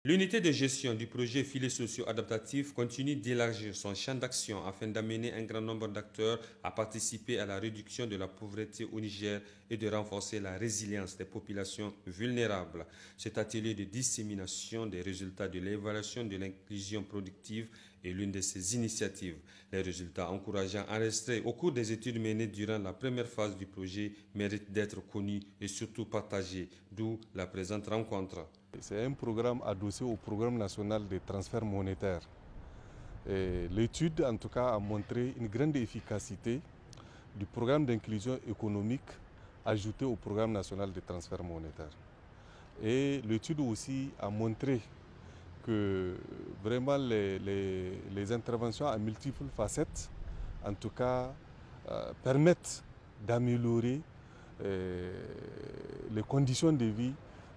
L'unité de gestion du projet Filets sociaux adaptatifs continue d'élargir son champ d'action afin d'amener un grand nombre d'acteurs à participer à la réduction de la pauvreté au Niger et de renforcer la résilience des populations vulnérables. Cet atelier de dissémination des résultats de l'évaluation de l'inclusion productive est l'une de ces initiatives. Les résultats encourageants enregistrés au cours des études menées durant la première phase du projet méritent d'être connus et surtout partagés, d'où la présente rencontre. C'est un programme adossé au programme national de transfert monétaire. L'étude, en tout cas, a montré une grande efficacité du programme d'inclusion économique ajouté au programme national de transfert monétaire. Et l'étude aussi a montré que vraiment les interventions à multiples facettes, en tout cas, permettent d'améliorer les conditions de vie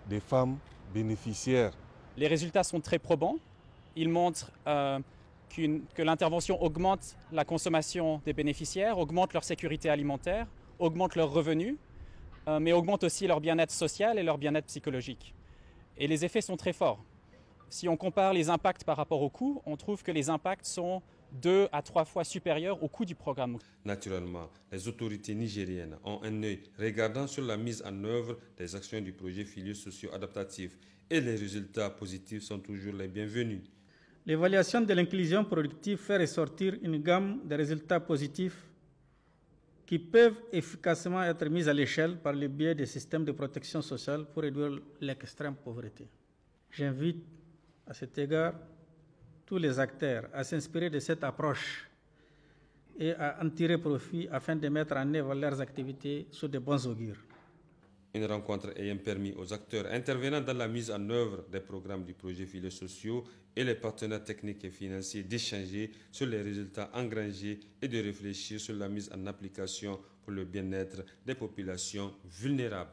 des femmes bénéficiaires. Les résultats sont très probants. Ils montrent que l'intervention augmente la consommation des bénéficiaires, augmente leur sécurité alimentaire, augmente leurs revenus, mais augmente aussi leur bien-être social et leur bien-être psychologique. Et les effets sont très forts. Si on compare les impacts par rapport au coût, on trouve que les impacts sont 2 à 3 fois supérieurs au coût du programme. Naturellement, les autorités nigériennes ont un œil regardant sur la mise en œuvre des actions du projet Filets sociaux adaptatifs et les résultats positifs sont toujours les bienvenus. L'évaluation de l'inclusion productive fait ressortir une gamme de résultats positifs qui peuvent efficacement être mis à l'échelle par le biais des systèmes de protection sociale pour réduire l'extrême pauvreté. J'invite à cet égard tous les acteurs à s'inspirer de cette approche et à en tirer profit afin de mettre en œuvre leurs activités sous de bons augures. Une rencontre ayant permis aux acteurs intervenant dans la mise en œuvre des programmes du projet Filets sociaux et les partenaires techniques et financiers d'échanger sur les résultats engrangés et de réfléchir sur la mise en application pour le bien-être des populations vulnérables.